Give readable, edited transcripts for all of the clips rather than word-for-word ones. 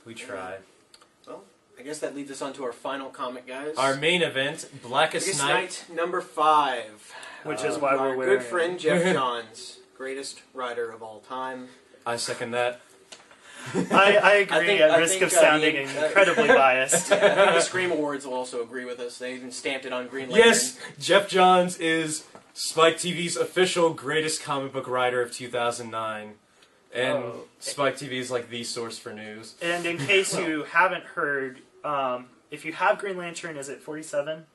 We try. Well, I guess that leads us on to our final comic, guys. Our main event, Blackest Night. number 5. Which is why we're our wearing good friend Jeff Johns, greatest writer of all time. I second that. I agree, at risk of sounding incredibly biased. I think the Scream Awards will also agree with us. They even stamped it on Green Lantern. Yes, Jeff Johns is Spike TV's official greatest comic book writer of 2009. And Spike TV is like the source for news. And in case you haven't heard, if you have Green Lantern, is it 47?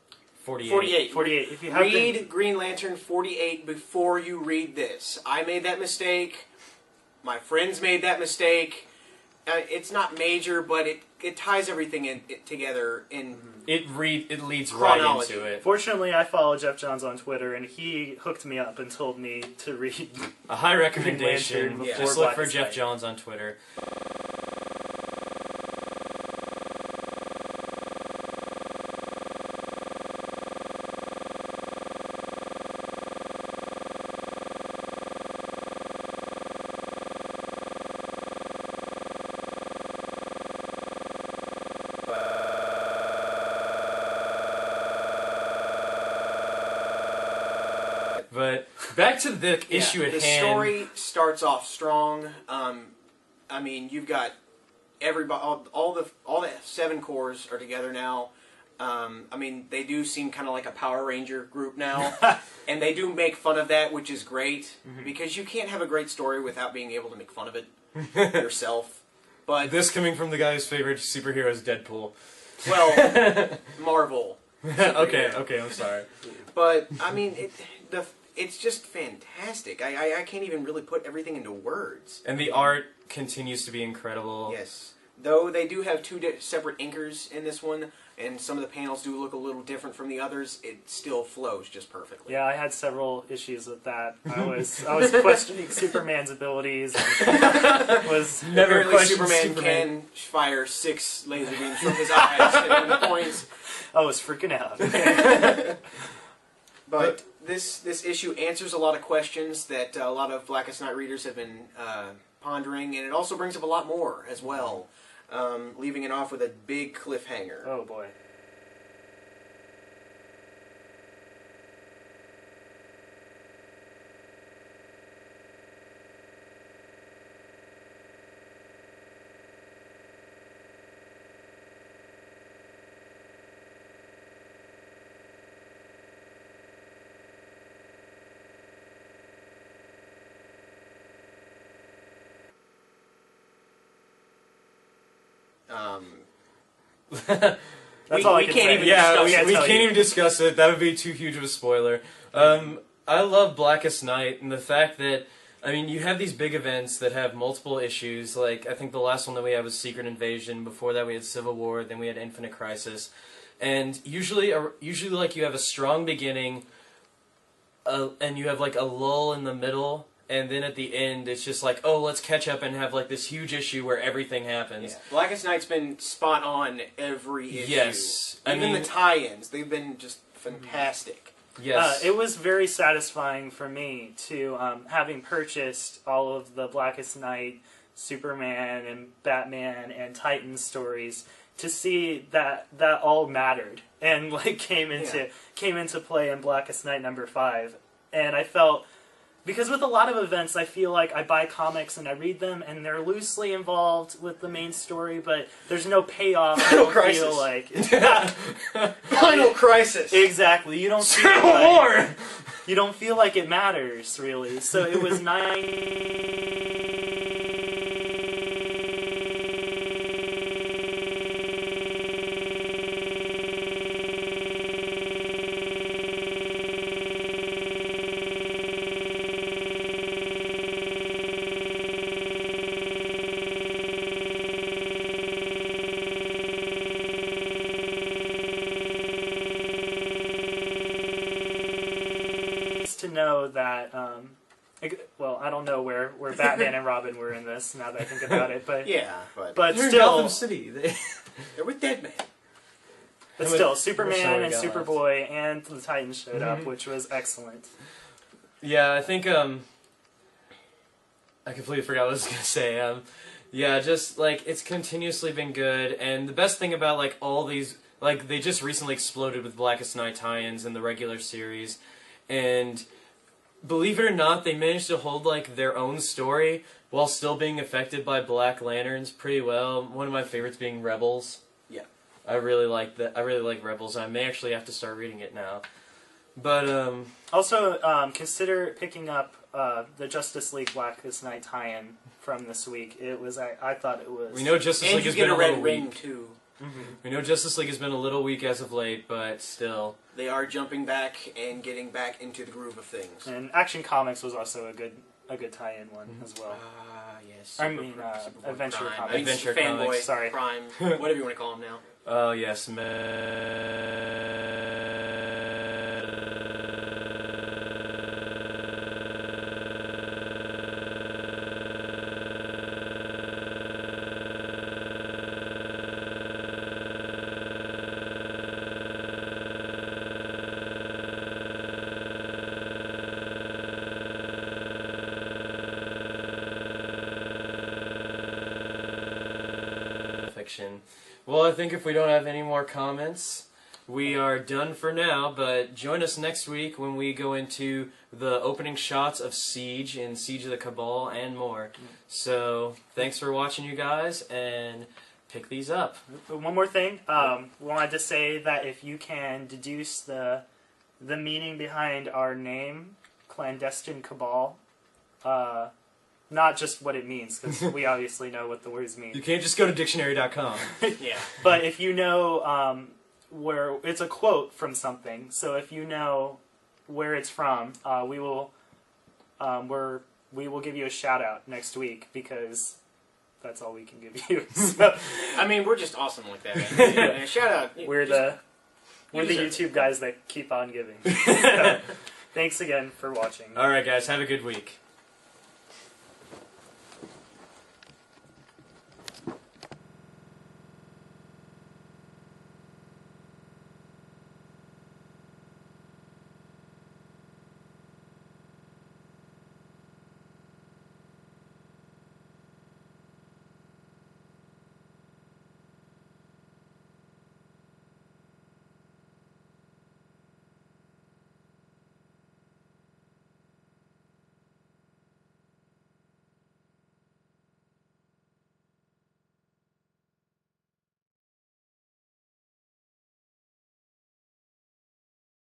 48. 48. If you have read Green Lantern 48 before you read this. I made that mistake. My friends made that mistake. It's not major, but it ties everything together in It leads chronology. right into it. Fortunately, I follow Jeff Johns on Twitter, and he hooked me up and told me to read A high recommendation. Green Lantern Just look for Blackest Jeff Night. Johns on Twitter. But back to the issue at hand. The story starts off strong. I mean, you've got everybody, all the 7 cores are together now. I mean, they do seem kind of like a Power Ranger group now, and they do make fun of that, which is great because you can't have a great story without being able to make fun of it yourself. But This coming from the guy whose favorite superhero is Deadpool. well, Marvel. Okay, I'm sorry. But I mean, it's just fantastic. I can't even really put everything into words. And the art continues to be incredible. Yes. Though they do have 2 separate inkers in this one, and some of the panels do look a little different from the others, it still flows just perfectly. Yeah, I had several issues with that. I was questioning Superman's abilities. And was Never Apparently questioned Superman can fire 6 laser beams from his eyes at one point. I was freaking out. But this issue answers a lot of questions that a lot of Blackest Night readers have been pondering, and it also brings up a lot more as well, leaving it off with a big cliffhanger. Oh boy. That's all I can say. We can't even discuss it. That would be too huge of a spoiler. I love Blackest Night and the fact that, I mean, you have these big events that have multiple issues. Like, I think the last one that we had was Secret Invasion. Before that, we had Civil War. Then we had Infinite Crisis. And usually, like, you have a strong beginning, and you have like a lull in the middle. And then at the end, it's just like, oh, let's catch up and have like this huge issue where everything happens. Yeah. Blackest Night's been spot on every issue. Yes. Even the tie-ins, they've been just fantastic. Yes. It was very satisfying for me to, having purchased all of the Blackest Night, Superman, and Batman, and Titan stories, to see that all mattered and like came into play in Blackest Night number 5. And I felt, because with a lot of events, I feel like I buy comics and I read them, and they're loosely involved with the main story, but there's no payoff. Final I don't Crisis. feel like Final Crisis. Exactly. You don't feel Civil like, War! You don't feel like it matters really. So it was nice. To know that, well, I don't know where Batman and Robin were in this. Now that I think about it, but Yeah, but They're in still, Gotham City. they're with Deadman. but still, Sorry, Superman and guys. Superboy and the Titans showed up, which was excellent. Yeah, I think, I completely forgot what I was going to say. Yeah, just like it's continuously been good, and the best thing about like all these, like they just recently exploded with Blackest Night tie-ins in the regular series, and believe it or not, they managed to hold like their own story while still being affected by Black Lanterns pretty well. One of my favorites being Rebels. Yeah. I really like that. I really like Rebels. I may actually have to start reading it now. But Also, consider picking up the Justice League Blackest Night tie-in from this week. It was I thought it was. we know Justice And League you has get been a a little red ring weak. too. Mm-hmm. We know Justice League has been a little weak as of late, but still. They are jumping back and getting back into the groove of things. And Action Comics was also a good tie-in one as well. Yes. I mean, Superboy Adventure Prime. Comics. I mean, Adventure Fanboy Comics. Sorry. Prime, whatever you want to call them now. Oh yes, fiction. Well, I think if we don't have any more comments, we are done for now, but join us next week when we go into the opening shots of Siege and Siege of the Cabal and more. So, thanks for watching, you guys, and pick these up. One more thing. Wanted to say that if you can deduce the meaning behind our name, Clandestine Cabal, not just what it means, because we obviously know what the words mean. You can't just go to dictionary.com. Yeah. But if you know where it's a quote from something, so if you know where it's from, we will give you a shout out next week because that's all we can give you. So, I mean, we're just awesome like that. And shout out. we're the YouTube guys that keep on giving. So, thanks again for watching. Alright guys, have a good week.